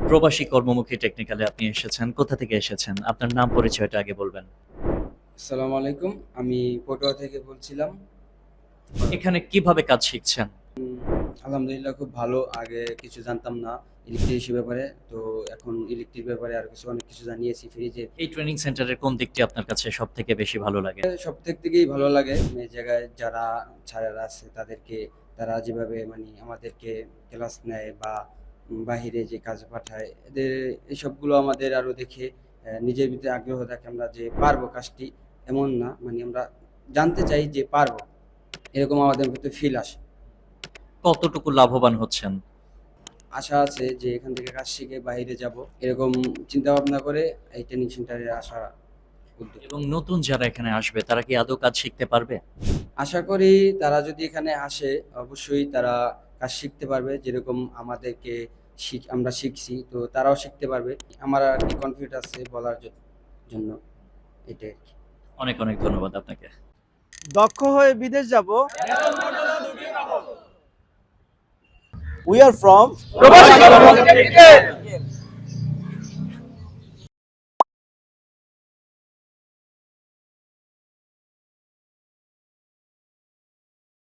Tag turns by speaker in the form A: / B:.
A: প্রবাসী কর্মমুখী টেকনিক্যালে আপনি এসেছেন। কোথা থেকে এসেছেন? আপনার নাম পরিচয়টা আগে বলবেন।
B: আসসালামু আলাইকুম। আমি পটুয়া থেকে বলছিলাম।
A: এখানে কিভাবে কাজ শিখছেন?
B: আলহামদুলিল্লাহ খুব ভালো। আগে কিছু জানতাম না ইলেকট্রিশিয়ান ব্যাপারে। তো এখন ইলেকট্রিক ব্যাপারে আরো অনেক কিছু জানিয়েছি ফ্রিজে।
A: এই ট্রেনিং সেন্টারের কোন দিকটি আপনার কাছে সবথেকে বেশি ভালো লাগে?
B: সবথেক থেকেই ভালো লাগে এই জায়গায় যারা স্যারেরা আছে তারা যেভাবে আমাদেরকে ক্লাস নেয় বা বাহিরে যে কাজে পাঠায় এদের এসবগুলো আমাদের আরো দেখে নিজের ভিতরে আগ্রহ থাকে আমরা যে পারবো কাজটি। এমন না আমরা জানতে চাই যে পারবো। এরকম আমাদের ভিতরে ফিল আসে।
A: কতটুকু লাভবান হচ্ছেন?
B: আশা আছে যে এখান থেকে কাজ শিখে বাইরে যাব, এরকম চিন্তা ভাবনা করে এই ট্রেনিং সেন্টারে আসা উদ্যোগ।
A: এবং নতুন যারা এখানে আসবে তারা কি আদৌ কাজ শিখতে পারবে?
B: আশা করি তারা যদি এখানে আসে অবশ্যই তারা কাজ শিখতে পারবে, যেরকম আমাদেরকে আমরা শিখছি তো তারাও শিখতে পারবে। আমার আর কি কনফিডেন্স আছে বলার জন্য এটাই আর কি।
A: অনেক অনেক ধন্যবাদ আপনাকে।
C: দক্ষ হয়ে বিদেশ যাব। We are from
D: প্রবাসী কর্মমুখী টেকনিক্যাল।